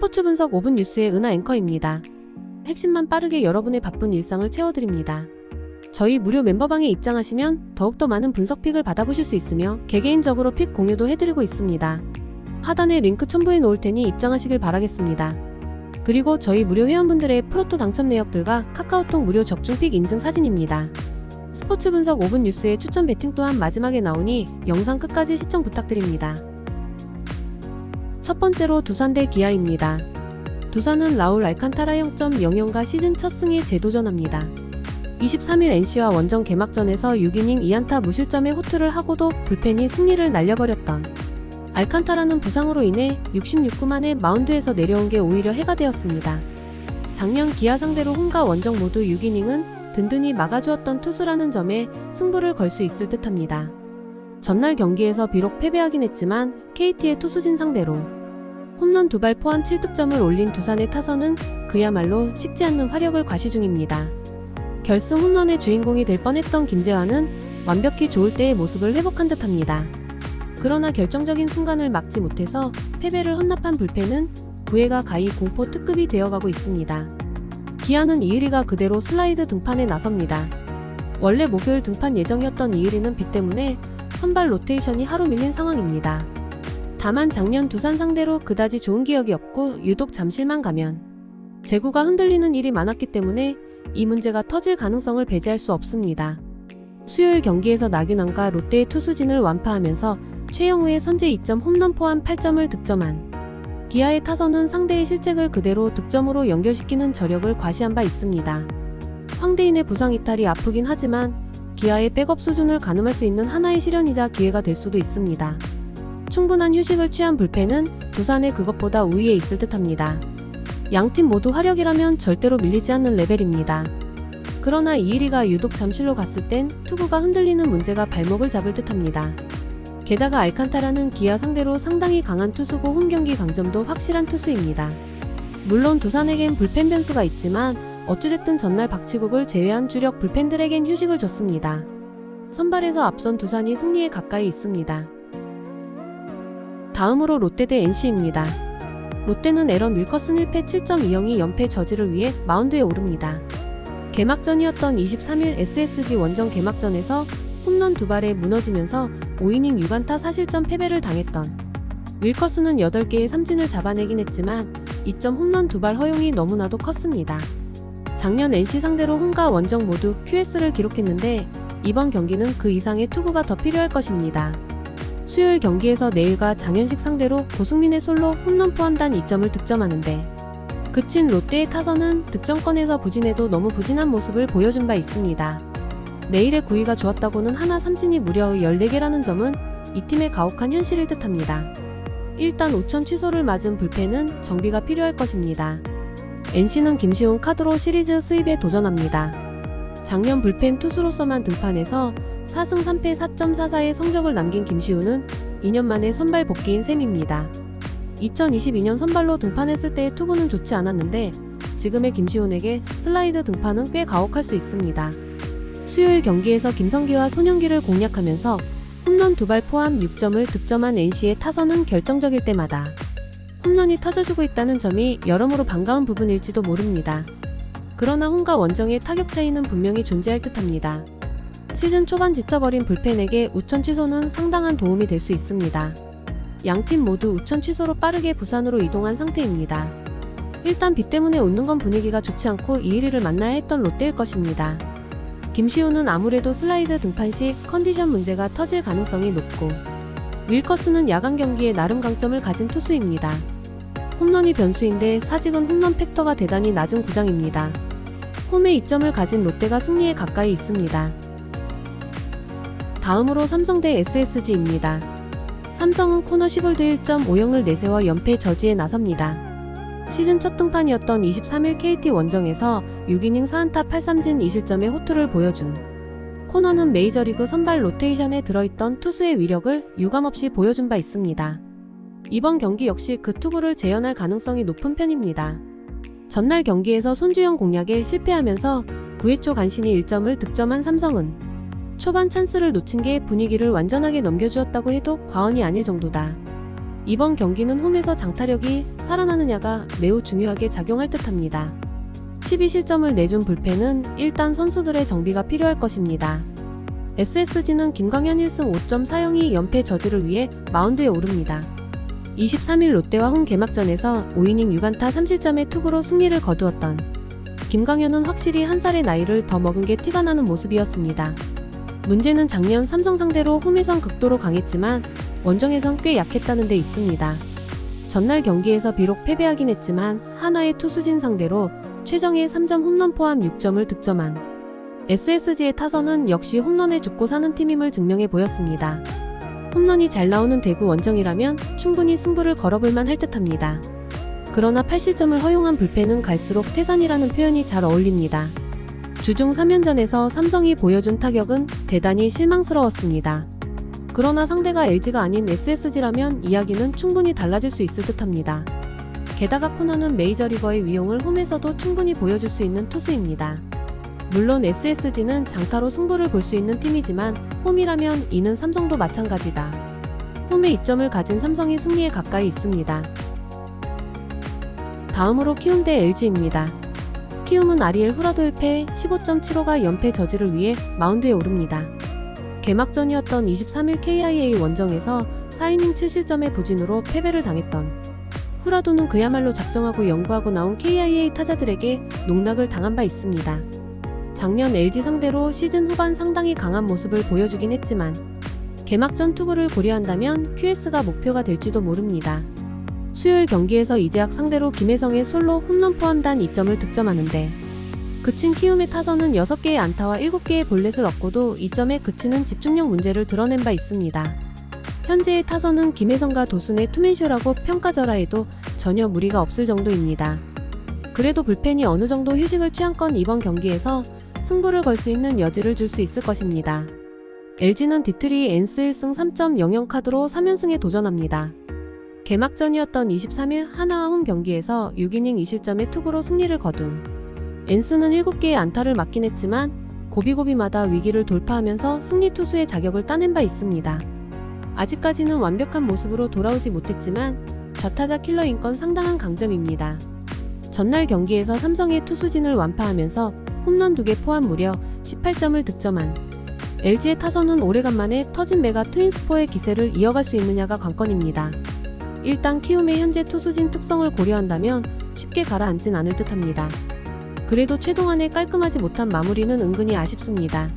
스포츠 분석 5분 뉴스의 은하 앵커입니다. 핵심만 빠르게 여러분의 바쁜 일상을 채워드립니다. 저희 무료 멤버방에 입장하시면 더욱더 많은 분석 픽을 받아보실 수 있으며 개개인적으로 픽 공유도 해드리고 있습니다. 하단에 링크 첨부해 놓을 테니 입장하시길 바라겠습니다. 그리고 저희 무료 회원분들의 프로토 당첨 내역들과 카카오톡 무료 적중 픽 인증 사진입니다. 스포츠 분석 5분 뉴스의 추천 배팅 또한 마지막에 나오니 영상 끝까지 시청 부탁드립니다. 첫 번째로 두산 대 기아입니다. 두산은 라울 알칸타라 0.00가 시즌 첫 승에 재도전합니다. 23일 NC와 원정 개막전에서 6이닝 2안타 무실점의 호투를 하고도 불펜이 승리를 날려버렸던 알칸타라는 부상으로 인해 66구 만에 마운드에서 내려온 게 오히려 해가 되었습니다. 작년 기아 상대로 홈과 원정 모두 6이닝은 든든히 막아주었던 투수라는 점에 승부를 걸 수 있을 듯합니다. 전날 경기에서 비록 패배하긴 했지만 KT의 투수진 상대로 홈런 2발 포함 7득점을 올린 두산의 타선은 그야말로 식지 않는 화력을 과시 중입니다. 결승 홈런의 주인공이 될 뻔했던 김재환은 완벽히 좋을 때의 모습을 회복한 듯합니다. 그러나 결정적인 순간을 막지 못해서 패배를 헌납한 불펜은 9회가 가히 공포 특급이 되어가고 있습니다. 기아는 이의리가 그대로 슬라이드 등판에 나섭니다. 원래 목요일 등판 예정이었던 이의리는 비 때문에 선발 로테이션이 하루 밀린 상황입니다. 다만 작년 두산 상대로 그다지 좋은 기억이 없고 유독 잠실만 가면 제구가 흔들리는 일이 많았기 때문에 이 문제가 터질 가능성을 배제할 수 없습니다. 수요일 경기에서 나균환과 롯데의 투수진을 완파하면서 최영우의 선제 2점 홈런 포함 8점을 득점한 기아의 타선은 상대의 실책을 그대로 득점으로 연결시키는 저력을 과시한 바 있습니다. 황대인의 부상 이탈이 아프긴 하지만 기아의 백업 수준을 가늠할 수 있는 하나의 시련이자 기회가 될 수도 있습니다. 충분한 휴식을 취한 불펜은 두산의 그것보다 우위에 있을 듯합니다. 양팀 모두 화력이라면 절대로 밀리지 않는 레벨입니다. 그러나 이의리가 유독 잠실로 갔을 땐 투구가 흔들리는 문제가 발목을 잡을 듯합니다. 게다가 알칸타라는 기아 상대로 상당히 강한 투수고 홈경기 강점도 확실한 투수입니다. 물론 두산에겐 불펜 변수가 있지만 어찌됐든 전날 박치국을 제외한 주력 불펜들에겐 휴식을 줬습니다. 선발에서 앞선 두산이 승리에 가까이 있습니다. 다음으로 롯데 대 NC입니다. 롯데는 에런 윌커슨 1패 7.20이 연패 저지를 위해 마운드에 오릅니다. 개막전이었던 23일 SSG 원정 개막전에서 홈런 2발에 무너지면서 5이닝 6안타 4실점 패배를 당했던 윌커슨은 8개의 삼진을 잡아내긴 했지만 2점 홈런 2발 허용이 너무나도 컸습니다. 작년 NC 상대로 홈과 원정 모두 QS를 기록했는데 이번 경기는 그 이상의 투구가 더 필요할 것입니다. 수요일 경기에서 내일과 장현식 상대로 고승민의 솔로 홈런 포함 단 2점을 득점하는데 그친 롯데의 타선은 득점권에서 부진해도 너무 부진한 모습을 보여준 바 있습니다. 내일의 구위가 좋았다고는 하나 삼진이 무려 14개라는 점은 이 팀의 가혹한 현실일 듯합니다. 일단 우천 취소를 맞은 불펜은 정비가 필요할 것입니다. NC는 김시훈 카드로 시리즈 수입에 도전합니다. 작년 불펜 투수로서만 등판해서 4승 3패 4.44의 성적을 남긴 김시훈은 2년 만에 선발 복귀인 셈입니다. 2022년 선발로 등판했을 때의 투구는 좋지 않았는데 지금의 김시훈에게 슬라이드 등판은 꽤 가혹할 수 있습니다. 수요일 경기에서 김성기와 손영기를 공략하면서 홈런 2발 포함 6점을 득점한 NC의 타선은 결정적일 때마다 홈런이 터져주고 있다는 점이 여러모로 반가운 부분일지도 모릅니다. 그러나 홈과 원정의 타격 차이는 분명히 존재할 듯합니다. 시즌 초반 지쳐버린 불펜에게 우천 취소는 상당한 도움이 될 수 있습니다. 양팀 모두 우천 취소로 빠르게 부산으로 이동한 상태입니다. 일단 비 때문에 웃는 건 분위기가 좋지 않고 이의리를 만나야 했던 롯데일 것입니다. 김시훈은 아무래도 슬라이드 등판 시 컨디션 문제가 터질 가능성이 높고 윌커스는 야간 경기에 나름 강점을 가진 투수입니다. 홈런이 변수인데 사직은 홈런 팩터가 대단히 낮은 구장입니다. 홈에 2점을 가진 롯데가 승리에 가까이 있습니다. 다음으로 삼성 대 SSG입니다. 삼성은 코너 시볼드 1.50을 내세워 연패 저지에 나섭니다. 시즌 첫 등판이었던 23일 KT 원정에서 6이닝 4안타 8삼진 2실점의 호투를 보여준 코너는 메이저리그 선발 로테이션에 들어있던 투수의 위력을 유감없이 보여준 바 있습니다. 이번 경기 역시 그 투구를 재현할 가능성이 높은 편입니다. 전날 경기에서 손주영 공략에 실패하면서 9회 초 간신히 1점을 득점한 삼성은 초반 찬스를 놓친 게 분위기를 완전하게 넘겨주었다고 해도 과언이 아닐 정도다. 이번 경기는 홈에서 장타력이 살아나느냐가 매우 중요하게 작용할 듯합니다. 12실점을 내준 불펜은 일단 선수들의 정비가 필요할 것입니다. SSG는 김광현 1승 5점 사용이 연패 저지를 위해 마운드에 오릅니다. 23일 롯데와 홈 개막전에서 5이닝 6안타 3실점의 투구로 승리를 거두었던 김광현은 확실히 한 살의 나이를 더 먹은 게 티가 나는 모습이었습니다. 문제는 작년 삼성 상대로 홈에선 극도로 강했지만 원정에선 꽤 약했다는 데 있습니다. 전날 경기에서 비록 패배하긴 했지만 하나의 투수진 상대로 최정의 3점 홈런 포함 6점을 득점한 SSG의 타선은 역시 홈런에 죽고 사는 팀임을 증명해 보였습니다. 홈런이 잘 나오는 대구 원정이라면 충분히 승부를 걸어볼만 할 듯합니다. 그러나 8실점을 허용한 불펜은 갈수록 태산이라는 표현이 잘 어울립니다. 주중 3연전에서 삼성이 보여준 타격은 대단히 실망스러웠습니다. 그러나 상대가 LG가 아닌 SSG라면 이야기는 충분히 달라질 수 있을 듯합니다. 게다가 코너는 메이저리거의 위용을 홈에서도 충분히 보여줄 수 있는 투수입니다. 물론 SSG는 장타로 승부를 볼 수 있는 팀이지만 홈이라면 이는 삼성도 마찬가지다. 홈에 이점을 가진 삼성이 승리에 가까이 있습니다. 다음으로 키움 대 LG입니다. 키움은 아리엘 후라도의 패 15.75가 연패 저지를 위해 마운드에 오릅니다. 개막전이었던 23일 KIA 원정에서 4이닝 7실점의 부진으로 패배를 당했던 후라도는 그야말로 작정하고 연구하고 나온 KIA 타자들에게 농락을 당한 바 있습니다. 작년 LG 상대로 시즌 후반 상당히 강한 모습을 보여주긴 했지만 개막전 투구를 고려한다면 QS가 목표가 될지도 모릅니다. 수요일 경기에서 이재학 상대로 김혜성의 솔로 홈런 포함 단 2점을 득점하는데 그친 키움의 타선은 6개의 안타와 7개의 볼넷을 얻고도 2점에 그치는 집중력 문제를 드러낸 바 있습니다. 현재의 타선은 김혜성과 도슨의 투맨쇼라고 평가절하 해도 전혀 무리가 없을 정도입니다. 그래도 불펜이 어느 정도 휴식을 취한건 이번 경기에서 승부를 걸 수 있는 여지를 줄 수 있을 것입니다. LG는 디트리 엔스 1승 3.00 카드로 3연승에 도전합니다. 개막전이었던 23일 하나와 홈 경기에서 6이닝 2실점의 투구로 승리를 거둔 엔스는 7개의 안타를 맞긴 했지만 고비고비마다 위기를 돌파하면서 승리 투수의 자격을 따낸 바 있습니다. 아직까지는 완벽한 모습으로 돌아오지 못했지만 좌타자 킬러인 건 상당한 강점입니다. 전날 경기에서 삼성의 투수진을 완파하면서 홈런 2개 포함 무려 18점을 득점한 LG의 타선은 오래간만에 터진 메가 트윈스포의 기세를 이어갈 수 있느냐가 관건입니다. 일단 키움의 현재 투수진 특성을 고려한다면 쉽게 가라앉진 않을 듯합니다. 그래도 최동안의 깔끔하지 못한 마무리는 은근히 아쉽습니다.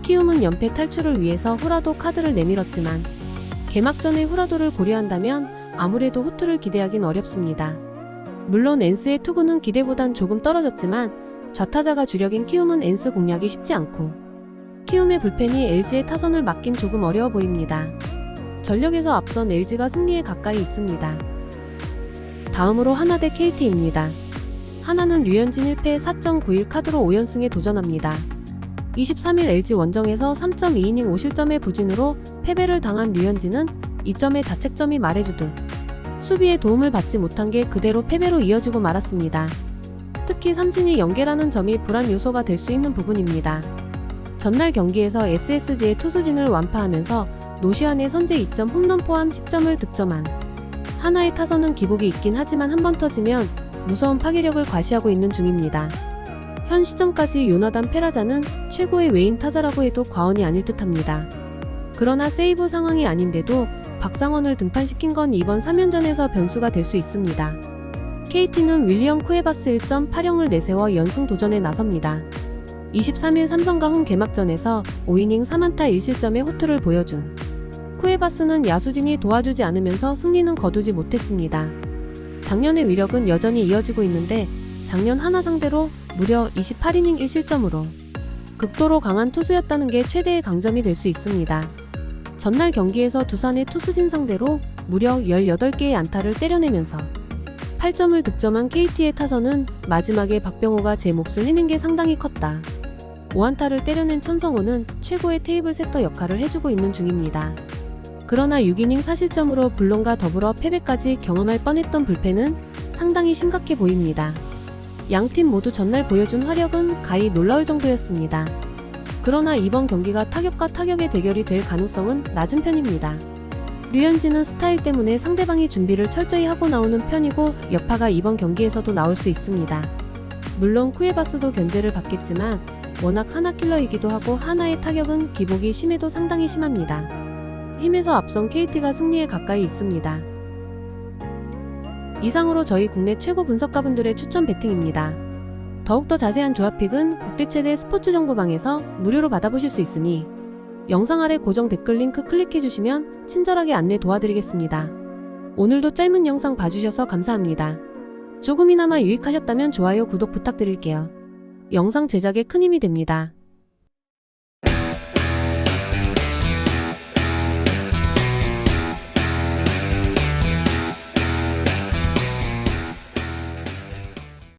키움은 연패 탈출을 위해서 후라도 카드를 내밀었지만 개막전의 후라도를 고려한다면 아무래도 호투를 기대하긴 어렵습니다. 물론 엔스의 투구는 기대보단 조금 떨어졌지만 좌타자가 주력인 키움은 엔스 공략이 쉽지 않고 키움의 불펜이 LG의 타선을 막긴 조금 어려워 보입니다. 전력에서 앞선 LG가 승리에 가까이 있습니다. 다음으로 하나 대 KT입니다. 하나는 류현진 1패 4.91 카드로 5연승에 도전합니다. 23일 LG 원정에서 3.2이닝 5실점의 부진으로 패배를 당한 류현진은 2점의 자책점이 말해주듯 수비에 도움을 받지 못한 게 그대로 패배로 이어지고 말았습니다. 특히 삼진이 연계라는 점이 불안 요소가 될 수 있는 부분입니다. 전날 경기에서 SSG의 투수진을 완파하면서 노시안의 선제 2점 홈런 포함 10점을 득점한 하나의 타선은 기복이 있긴 하지만 한 번 터지면 무서운 파괴력을 과시하고 있는 중입니다. 현 시점까지 요나단 페라자는 최고의 외인 타자라고 해도 과언이 아닐 듯합니다. 그러나 세이브 상황이 아닌데도 박상원을 등판시킨 건 이번 3연전에서 변수가 될 수 있습니다. KT는 윌리엄 쿠에바스 1.80을 내세워 연승 도전에 나섭니다. 23일 삼성과 홈 개막전에서 5이닝 3안타 1실점의 호투를 보여준 쿠에바스는 야수진이 도와주지 않으면서 승리는 거두지 못했습니다. 작년의 위력은 여전히 이어지고 있는데 작년 하나 상대로 무려 28이닝 1실점으로 극도로 강한 투수였다는 게 최대의 강점이 될 수 있습니다. 전날 경기에서 두산의 투수진 상대로 무려 18개의 안타를 때려내면서 8점을 득점한 KT의 타선은 마지막에 박병호가 제 몫을 해낸 게 상당히 컸다. 5안타를 때려낸 천성호는 최고의 테이블 세터 역할을 해주고 있는 중입니다. 그러나 6이닝 4실점으로 불론과 더불어 패배까지 경험할 뻔했던 불펜은 상당히 심각해 보입니다. 양팀 모두 전날 보여준 화력은 가히 놀라울 정도였습니다. 그러나 이번 경기가 타격과 타격의 대결이 될 가능성은 낮은 편입니다. 류현진은 스타일 때문에 상대방이 준비를 철저히 하고 나오는 편이고 여파가 이번 경기에서도 나올 수 있습니다. 물론 쿠에바스도 견제를 받겠지만 워낙 하나 킬러이기도 하고 하나의 타격은 기복이 심해도 상당히 심합니다. 힘에서 앞선 KT가 승리에 가까이 있습니다. 이상으로 저희 국내 최고 분석가분들의 추천 배팅입니다. 더욱더 자세한 조합픽은 국대 최대 스포츠 정보방에서 무료로 받아보실 수 있으니 영상 아래 고정 댓글 링크 클릭해주시면 친절하게 안내 도와드리겠습니다. 오늘도 짧은 영상 봐주셔서 감사합니다. 조금이나마 유익하셨다면 좋아요, 구독 부탁드릴게요. 영상 제작에 큰 힘이 됩니다.